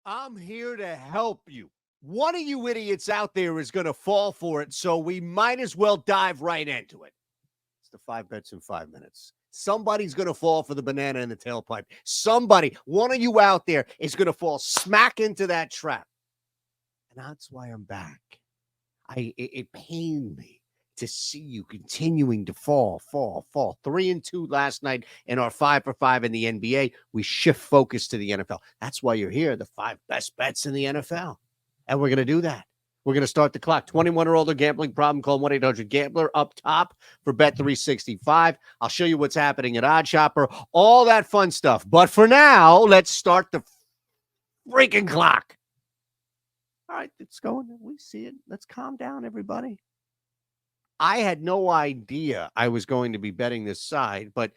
I'm here to help you. One of you idiots out there is going to fall for it, so we might as well dive right into it. It's the 5 bets in 5 minutes. Somebody's going to fall for the banana in the tailpipe. Somebody, one of you out there is going to fall smack into that trap. And that's why I'm back. It pained me to see you continuing to fall. 3-2 last night in our 5 for 5 in the NBA. We shift focus to the NFL. That's why you're here. The 5 best bets in the NFL. And we're going to do that. We're going to start the clock. 21 or older gambling problem, call 1-800-GAMBLER up top for Bet365. I'll show you what's happening at OddsShopper, all that fun stuff. But for now, let's start the freaking clock. All right, it's going. We see it. Let's calm down, everybody. I had no idea I was going to be betting this side, but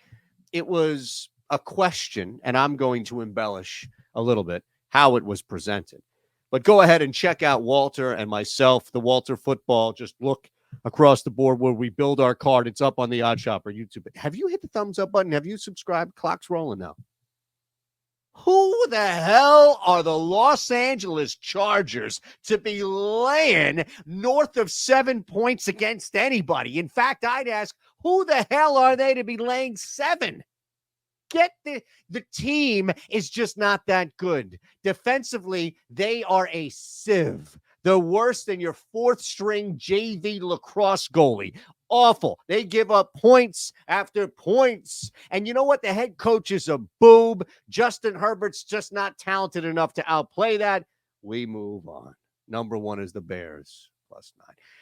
it was a question, and I'm going to embellish a little bit how it was presented. But go ahead and check out Walter and myself, the Walter Football. Just look across the board where we build our card. It's up on the OddsShopper YouTube. Have you hit the thumbs up button? Have you subscribed? Clock's rolling now. Who the hell are the Los Angeles Chargers to be laying north of 7 points against anybody? In fact, I'd ask, who the hell are they to be laying 7? Get the team is just not that good. Defensively, they are a sieve. They're worse than your fourth string JV lacrosse goalie. Awful. They give up points after points. And you know what? The head coach is a boob. Justin Herbert's just not talented enough to outplay that. We move on. Number 1 is the Bears, +9.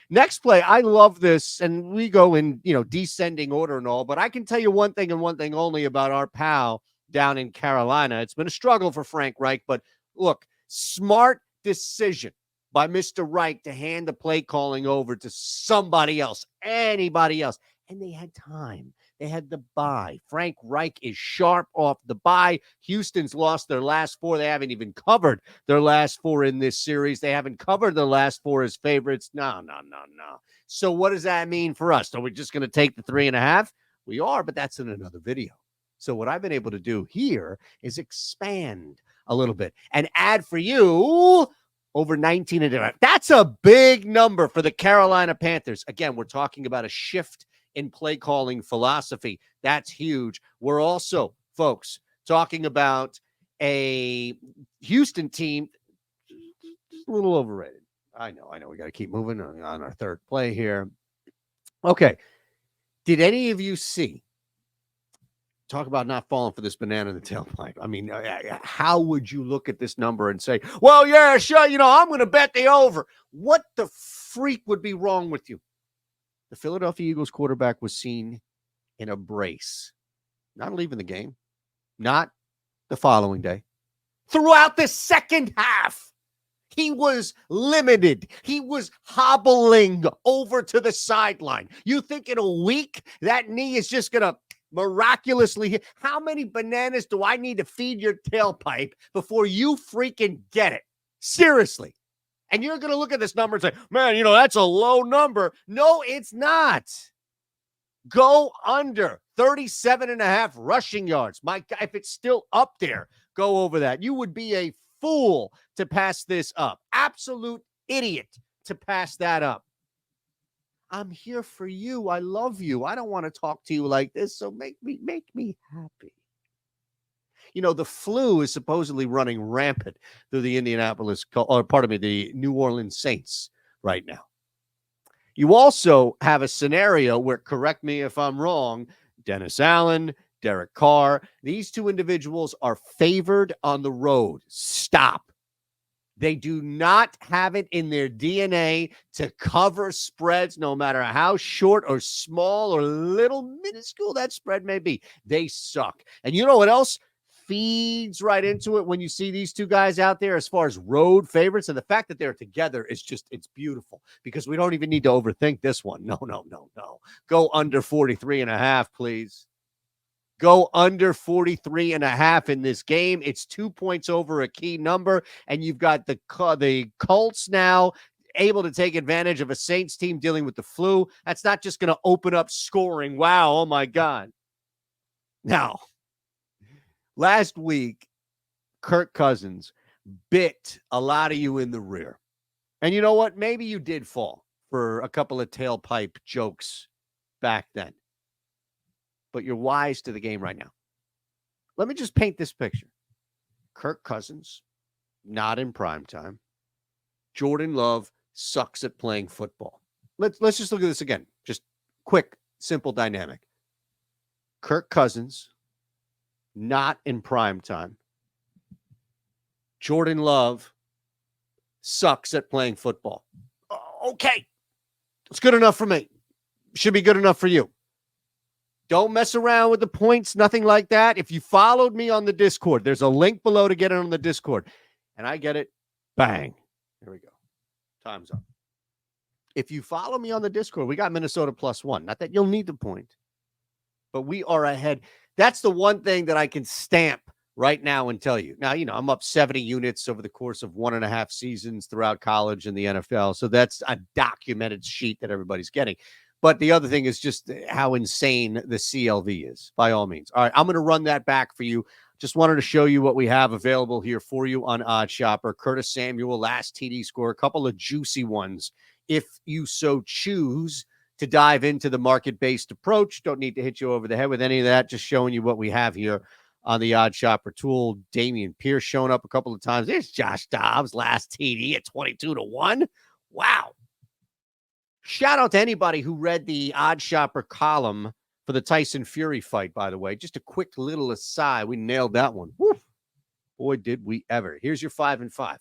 Next play, I love this, and we go in, descending order and all, but I can tell you one thing and one thing only about our pal down in Carolina. It's been a struggle for Frank Reich, but look, smart decision by Mr. Reich to hand the play calling over to somebody else, anybody else. And they had time. They had the bye. Frank Reich is sharp off the bye. Houston's lost their last 4. They haven't even covered their last 4 in this series. They haven't covered their last 4 as favorites. No. So what does that mean for us? Are we just going to take the 3.5? We are, but that's in another video. So what I've been able to do here is expand a little bit and add for you over 19.5. That's a big number for the Carolina Panthers. Again, we're talking about a shift in play calling philosophy. That's huge. We're also, folks, talking about a Houston team just a little overrated. I know. We got to keep moving on our third play here. Okay. Did any of you see? Talk about not falling for this banana in the tailpipe. I mean, how would you look at this number and say, well, yeah, sure, I'm going to bet the over? What the freak would be wrong with you? The Philadelphia Eagles quarterback was seen in a brace, not leaving the game, not the following day. Throughout the second half, he was limited. He was hobbling over to the sideline. You think in a week that knee is just going to miraculously hit? How many bananas do I need to feed your tailpipe before you freaking get it? Seriously. And you're going to look at this number and say, man, that's a low number. No, it's not. Go under 37.5 rushing yards. My God, if it's still up there, go over that. You would be a fool to pass this up. Absolute idiot to pass that up. I'm here for you. I love you. I don't want to talk to you like this, so make me happy. The flu is supposedly running rampant through the the New Orleans Saints right now. You also have a scenario where, correct me if I'm wrong, Dennis Allen, Derek Carr, these two individuals are favored on the road. Stop. They do not have it in their DNA to cover spreads, no matter how short or small or little minuscule that spread may be. They suck. And you know what else feeds right into it when you see these two guys out there as far as road favorites? And the fact that they're together is just, it's beautiful, because we don't even need to overthink this one. No. Go under 43.5, please. Go under 43.5 in this game. It's 2 points over a key number, and you've got the Colts now able to take advantage of a Saints team dealing with the flu. That's not just going to open up scoring. Wow, oh my God. Now, last week, Kirk Cousins bit a lot of you in the rear. And you know what? Maybe you did fall for a couple of tailpipe jokes back then. But you're wise to the game right now. Let me just paint this picture. Kirk Cousins, not in prime time. Jordan Love sucks at playing football. Let's just look at this again. Just quick, simple dynamic. Kirk Cousins, not in prime time. Jordan Love sucks at playing football. Okay. It's good enough for me. Should be good enough for you. Don't mess around with the points, nothing like that. If you followed me on the Discord, there's a link below to get it on the Discord. And I get it. Bang. Here we go. Time's up. If you follow me on the Discord, we got Minnesota +1. Not that you'll need the point, but we are ahead. That's the one thing that I can stamp right now and tell you. Now, I'm up 70 units over the course of 1.5 seasons throughout college and the NFL. So that's a documented sheet that everybody's getting. But the other thing is just how insane the CLV is, by all means. All right, I'm going to run that back for you. Just wanted to show you what we have available here for you on OddsShopper. Curtis Samuel, last TD score, a couple of juicy ones. If you so choose to dive into the market-based approach, don't need to hit you over the head with any of that. Just showing you what we have here on the OddsShopper tool. Damian Pierce showing up a couple of times. There's Josh Dobbs, last TD at 22-1. Wow. Shout out to anybody who read the OddsShopper column for the Tyson Fury fight, by the way. Just a quick little aside. We nailed that one. Woo. Boy, did we ever. Here's your 5 and 5.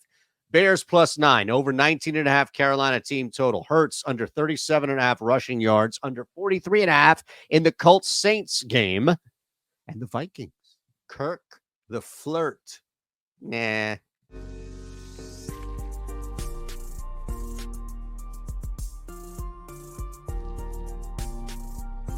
Bears +9, over 19.5 Carolina team total. Hurts under 37.5 rushing yards, under 43.5 in the Colts Saints game. And the Vikings. Kirk, the flirt. Nah,